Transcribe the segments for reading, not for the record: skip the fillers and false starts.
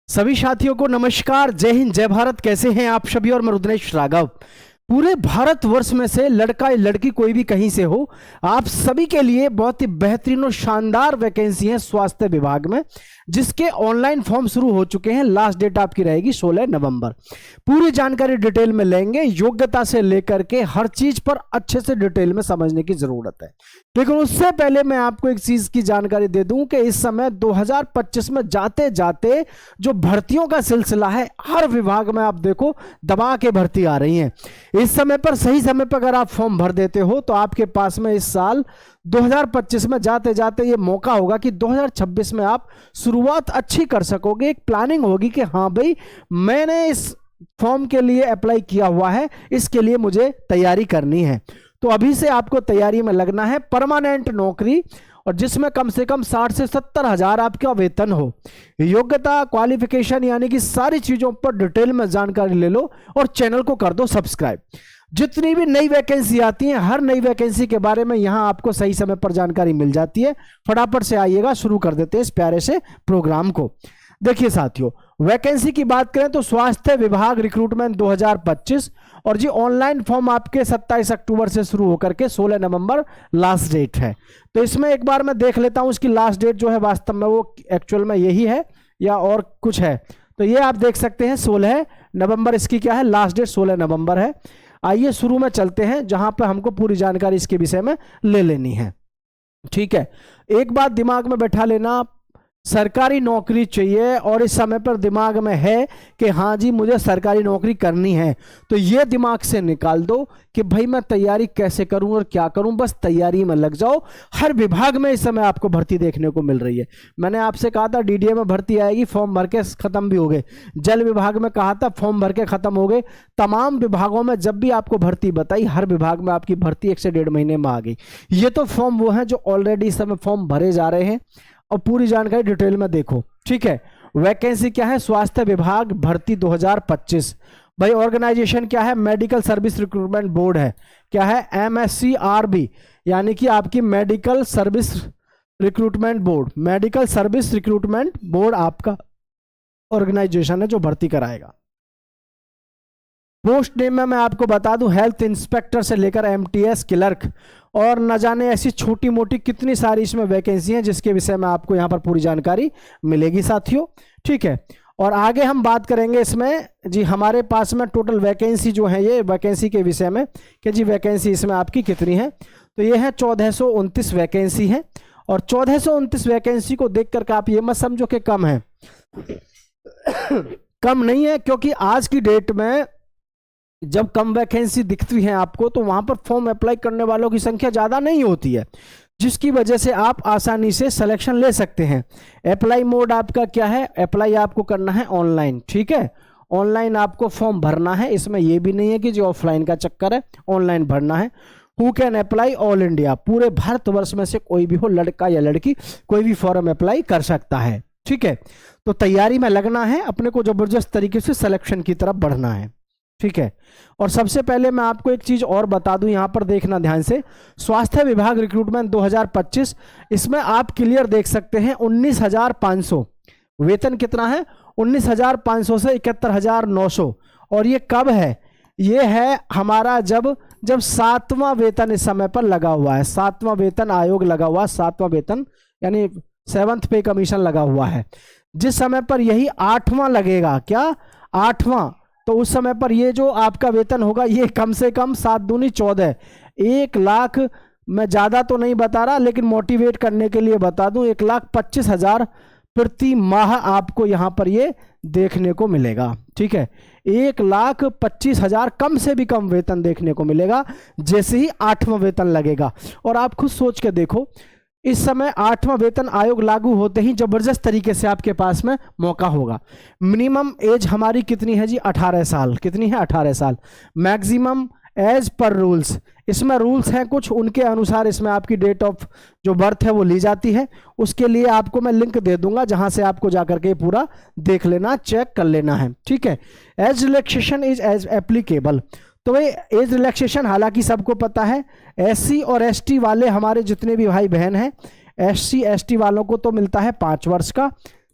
सभी साथियों को नमस्कार, जय हिंद, जय भारत। कैसे हैं आप सभी? और मैं रुद्रेश राघव। पूरे भारतवर्ष में से लड़का या लड़की कोई भी कहीं से हो, आप सभी के लिए बहुत ही बेहतरीन और शानदार वैकेंसी है स्वास्थ्य विभाग में, जिसके ऑनलाइन फॉर्म शुरू हो चुके हैं। लास्ट डेट आपकी रहेगी 16 नवंबर। पूरी जानकारी डिटेल में लेंगे, योग्यता से लेकर के हर चीज पर अच्छे से डिटेल में समझने की जरूरत है। लेकिन उससे पहले मैं आपको एक चीज की जानकारी दे दूं कि इस समय 2025 में जाते जाते जो भर्तियों का सिलसिला है, हर विभाग में आप देखो दबा के भर्ती आ रही है। इस समय पर, सही समय पर अगर आप फॉर्म भर देते हो तो आपके पास में इस साल 2025 में जाते जाते ये मौका होगा कि 2026 में आप शुरुआत अच्छी कर सकोगे। एक प्लानिंग होगी कि हाँ भाई, मैंने इस फॉर्म के लिए अप्लाई किया हुआ है, इसके लिए मुझे तैयारी करनी है। तो अभी से आपको तैयारी में लगना है। परमानेंट नौकरी, और जिसमें कम से कम 60 से 70 हजार आपका वेतन हो। योग्यता, क्वालिफिकेशन, यानी कि सारी चीजों पर डिटेल में जानकारी ले लो और चैनल को कर दो सब्सक्राइब। जितनी भी नई वैकेंसी आती है, हर नई वैकेंसी के बारे में यहां आपको सही समय पर जानकारी मिल जाती है। फटाफट से आइएगा, शुरू कर देते हैं इस प्यारे से प्रोग्राम को। देखिए साथियों, वैकेंसी की बात करें तो स्वास्थ्य विभाग रिक्रूटमेंट 2025, और जी ऑनलाइन फॉर्म आपके 27 अक्टूबर से शुरू होकर के 16 नवंबर लास्ट डेट है। तो इसमें एक बार मैं देख लेता हूं इसकी लास्ट डेट जो है वास्तव में वो एक्चुअल में यही है या और कुछ है। तो ये आप देख सकते हैं 16 नवंबर इसकी क्या है लास्ट डेट, 16 नवंबर है। आइए शुरू में चलते हैं, जहां पर हमको पूरी जानकारी इसके विषय में ले लेनी है। ठीक है, एक बात दिमाग में बैठा लेना, सरकारी नौकरी चाहिए और इस समय पर दिमाग में है कि हाँ जी मुझे सरकारी नौकरी करनी है, तो ये दिमाग से निकाल दो कि भाई मैं तैयारी कैसे करूं और क्या करूं। बस तैयारी में लग जाओ। हर विभाग में इस समय आपको भर्ती देखने को मिल रही है। मैंने आपसे कहा था डीडीए में भर्ती आएगी, फॉर्म भर के खत्म भी हो गए। जल विभाग में कहा था, फॉर्म भर के खत्म हो गए। तमाम विभागों में जब भी आपको भर्ती बताई, हर विभाग में आपकी भर्ती 1 से 1.5 महीने में आ गई। ये तो फॉर्म वो हैं जो ऑलरेडी इस समय फॉर्म भरे जा रहे हैं, और पूरी जानकारी डिटेल में देखो। ठीक है, वैकेंसी क्या है? स्वास्थ्य विभाग भर्ती 2025। भाई ऑर्गेनाइजेशन क्या है? मेडिकल सर्विस रिक्रूटमेंट बोर्ड है। क्या है? MSCRB, यानी कि आपकी medical service recruitment board. Medical service recruitment board आपका ऑर्गेनाइजेशन है जो भर्ती कराएगा। पोस्ट नेम में मैं आपको बता दूं, हेल्थ इंस्पेक्टर से लेकर MTS क्लर्क, और न जाने ऐसी छोटी मोटी कितनी सारी इसमें वैकेंसी हैं जिसके विषय में आपको यहां पर पूरी जानकारी मिलेगी साथियों। ठीक है, और आगे हम बात करेंगे इसमें जी हमारे पास में टोटल वैकेंसी जो है, ये वैकेंसी के विषय में कि जी वैकेंसी इसमें आपकी कितनी है। तो ये है 1429 वैकेंसी है, और 1429 वैकेंसी को देख करके आप ये मत समझो कि कम है। कम नहीं है, क्योंकि आज की डेट में जब कम वैकेंसी दिखती है आपको, तो वहां पर फॉर्म अप्लाई करने वालों की संख्या ज्यादा नहीं होती है, जिसकी वजह से आप आसानी से सिलेक्शन ले सकते हैं। अप्लाई मोड आपका क्या है? अप्लाई आपको करना है ऑनलाइन। ठीक है, ऑनलाइन आपको फॉर्म भरना है। इसमें यह भी नहीं है कि जो ऑफलाइन का चक्कर है, ऑनलाइन भरना है। Who can apply? All India, पूरे भारतवर्ष में से कोई भी हो, लड़का या लड़की, कोई भी फॉर्म अप्लाई कर सकता है। ठीक है, तो तैयारी में लगना है, अपने को जबरदस्त तरीके से सिलेक्शन की तरफ बढ़ना है। ठीक है, और सबसे पहले मैं आपको एक चीज और बता दूं, यहां पर देखना ध्यान से। स्वास्थ्य विभाग रिक्रूटमेंट 2025, इसमें आप क्लियर देख सकते हैं 19,500 वेतन कितना है? 19,500 से 71,900। और ये कब है? ये है हमारा जब 7वां वेतन इस समय पर लगा हुआ है। 7वां वेतन आयोग लगा हुआ है, 7वां वेतन यानी 7th पे कमीशन लगा हुआ है। जिस समय पर यही 8वां लगेगा, क्या 8वां, तो उस समय पर ये जो आपका वेतन होगा ये कम से कम 7 दूनी 14, 1 लाख, मैं ज़्यादा तो नहीं बता रहा लेकिन मोटिवेट करने के लिए बता दूं, 1,25,000 प्रति माह आपको यहाँ पर ये देखने को मिलेगा। ठीक है, 1,25,000 कम से भी कम वेतन देखने को मिलेगा जैसे ही 8वां वेतन लगेगा। और आप खुद सोच के देखो, इस समय 8वां वेतन आयोग लागू होते ही जबरदस्त तरीके से आपके पास में मौका होगा। मिनिमम एज हमारी कितनी है जी? 18 साल। कितनी है? 18 साल। मैक्सिमम एज पर रूल्स, इसमें रूल्स हैं कुछ, उनके अनुसार इसमें आपकी डेट ऑफ जो बर्थ है वो ली जाती है। उसके लिए आपको मैं लिंक दे दूंगा, जहां से आपको जाकर के पूरा देख लेना, चेक कर लेना है। ठीक है, age relaxation is as applicable. तो भाई एज रिलैक्सेशन हालांकि सबको पता है, SC और ST वाले हमारे जितने भी भाई बहन हैं, SC ST वालों को तो मिलता है 5 वर्ष का।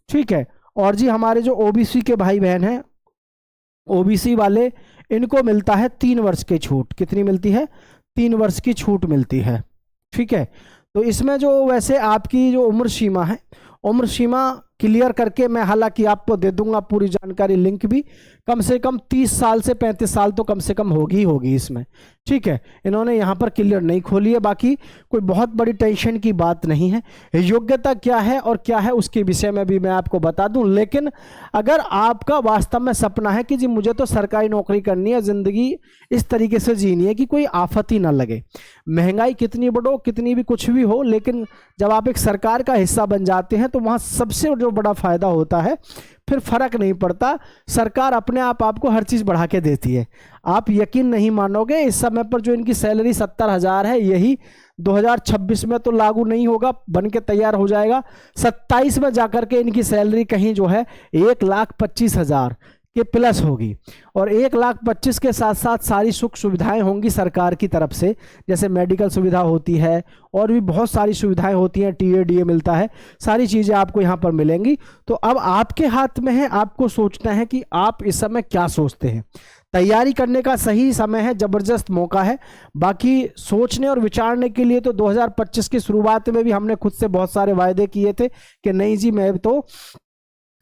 ठीक है, और जी हमारे जो ओबीसी के भाई बहन हैं, ओबीसी वाले, इनको मिलता है 3 वर्ष की छूट। कितनी मिलती है? 3 वर्ष की छूट मिलती है। ठीक है, तो इसमें जो वैसे आपकी जो उम्र सीमा है, उम्र सीमा क्लियर करके मैं हालांकि आपको दे दूंगा पूरी जानकारी, लिंक भी। कम से कम 30 साल से 35 साल तो कम से कम होगी इसमें। ठीक है, इन्होंने यहाँ पर क्लियर नहीं खोली है, बाकी कोई बहुत बड़ी टेंशन की बात नहीं है। योग्यता क्या है और क्या है उसके विषय में भी मैं आपको बता दूं। लेकिन अगर आपका वास्तव में सपना है कि जी मुझे तो सरकारी नौकरी करनी है, ज़िंदगी इस तरीके से जीनी है कि कोई आफत ही ना लगे, महंगाई कितनी बढ़ो, कितनी भी कुछ भी हो, लेकिन जब आप एक सरकार का हिस्सा बन जाते हैं तो वहाँ सबसे जो बड़ा फायदा होता है, फिर फर्क नहीं पड़ता, सरकार अपने आप आपको हर चीज बढ़ा के देती है। आप यकीन नहीं मानोगे, इस समय पर जो इनकी सैलरी 70,000 है, यही 2026 में तो लागू नहीं होगा, बन के तैयार हो जाएगा। 27 में जाकर के इनकी सैलरी कहीं जो है 1,25,000 के प्लस होगी। और 1,25,000 के साथ साथ सारी सुख सुविधाएं होंगी सरकार की तरफ से, जैसे मेडिकल सुविधा होती है और भी बहुत सारी सुविधाएं होती हैं, टीएडीए मिलता है, सारी चीज़ें आपको यहाँ पर मिलेंगी। तो अब आपके हाथ में है, आपको सोचना है कि आप इस समय क्या सोचते हैं। तैयारी करने का सही समय है, ज़बरदस्त मौका है। बाकी सोचने और विचारने के लिए तो 2025 की शुरुआत में भी हमने खुद से बहुत सारे वायदे किए थे कि नहीं जी मैं तो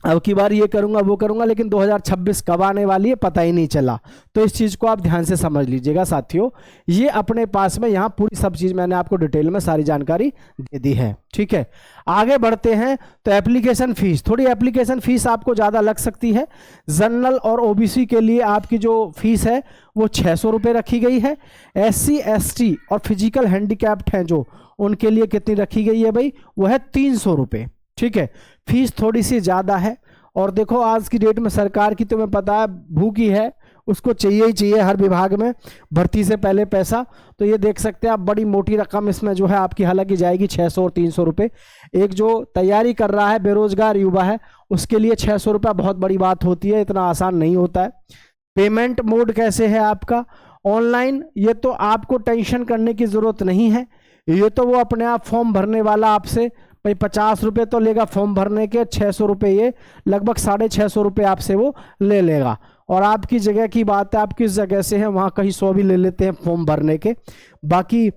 अब की बार ये करूंगा वो करूंगा, लेकिन 2026 कब आने वाली है पता ही नहीं चला। तो इस चीज़ को आप ध्यान से समझ लीजिएगा साथियों। ये अपने पास में यहाँ पूरी सब चीज़ मैंने आपको डिटेल में सारी जानकारी दे दी है। ठीक है, आगे बढ़ते हैं। तो एप्लीकेशन फीस, थोड़ी एप्लीकेशन फीस आपको ज़्यादा लग सकती है। जनरल और ओबीसी के लिए आपकी जो फीस है वो 600 रुपये रखी गई है। SC ST और फिजिकल हैंडीकैप्ड हैं जो, उनके लिए कितनी रखी गई है भाई? वो है 300 रुपये। ठीक है, फीस थोड़ी सी ज़्यादा है। और देखो आज की डेट में सरकार की तुम्हें पता है भूखी है, उसको चाहिए ही चाहिए हर विभाग में भर्ती से पहले पैसा। तो ये देख सकते हैं आप, बड़ी मोटी रकम इसमें जो है आपकी हालांकि जाएगी 600 और 300 रुपये। एक जो तैयारी कर रहा है, बेरोजगार युवा है, उसके लिए 600 रुपये बहुत बड़ी बात होती है, इतना आसान नहीं होता है। पेमेंट मोड कैसे है आपका? ऑनलाइन। ये तो आपको टेंशन करने की ज़रूरत नहीं है, ये तो वो अपने आप फॉर्म भरने वाला आपसे भाई 50 रुपये तो लेगा फॉर्म भरने के, 600 रुपये ये लगभग 650 रुपये आपसे वो ले लेगा। और आपकी जगह की बात है, आप किस जगह से हैं, वहाँ कहीं 100 भी ले लेते हैं फॉर्म भरने के। बाकी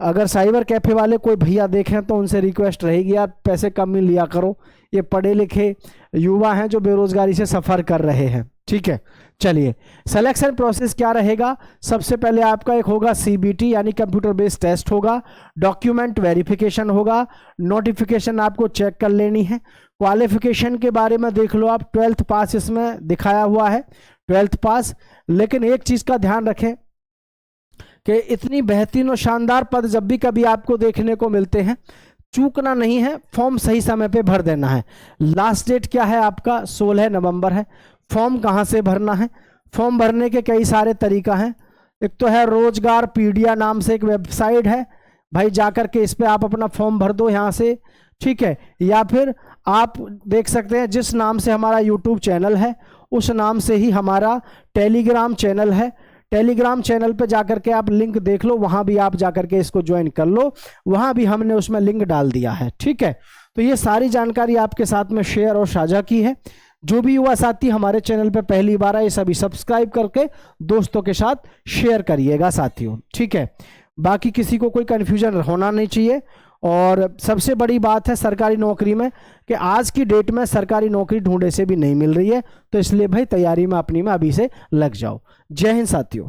अगर साइबर कैफ़े वाले कोई भैया देखें तो उनसे रिक्वेस्ट रहेगी आप पैसे कम ही लिया करो, ये पढ़े लिखे युवा हैं जो बेरोजगारी से सफ़र कर रहे हैं। ठीक है, चलिए सिलेक्शन प्रोसेस क्या रहेगा? सबसे पहले आपका एक होगा CBT यानी कंप्यूटर बेस्ड टेस्ट होगा, डॉक्यूमेंट वेरिफिकेशन होगा, नोटिफिकेशन आपको चेक कर लेनी है। क्वालिफिकेशन के बारे में देख लो आप, 12th पास इसमें दिखाया हुआ है, 12th पास। लेकिन एक चीज़ का ध्यान रखें कि इतनी बेहतरीन और शानदार पद जब भी कभी आपको देखने को मिलते हैं, चूकना नहीं है, फॉर्म सही समय पे भर देना है। लास्ट डेट क्या है आपका? 16 नवंबर है। फॉर्म कहाँ से भरना है? फॉर्म भरने के कई सारे तरीका हैं। एक तो है रोजगार पीडिया नाम से एक वेबसाइट है, भाई जाकर के इस पे आप अपना फॉर्म भर दो यहाँ से। ठीक है, या फिर आप देख सकते हैं जिस नाम से हमारा यूट्यूब चैनल है उस नाम से ही हमारा टेलीग्राम चैनल है, टेलीग्राम चैनल पे जाकर के आप लिंक देख लो, वहाँ भी आप जाकर के इसको ज्वाइन कर लो, वहाँ भी हमने उसमें लिंक डाल दिया है। ठीक है, तो ये सारी जानकारी आपके साथ में शेयर और साझा की है। जो भी युवा साथी हमारे चैनल पे पहली बार आए, सभी सब्सक्राइब करके दोस्तों के साथ शेयर करिएगा साथियों। ठीक है, बाकी किसी को कोई कन्फ्यूजन होना नहीं चाहिए। और सबसे बड़ी बात है सरकारी नौकरी में कि आज की डेट में सरकारी नौकरी ढूंढे से भी नहीं मिल रही है, तो इसलिए भाई तैयारी में अपनी में अभी से लग जाओ। जय हिंद साथियों।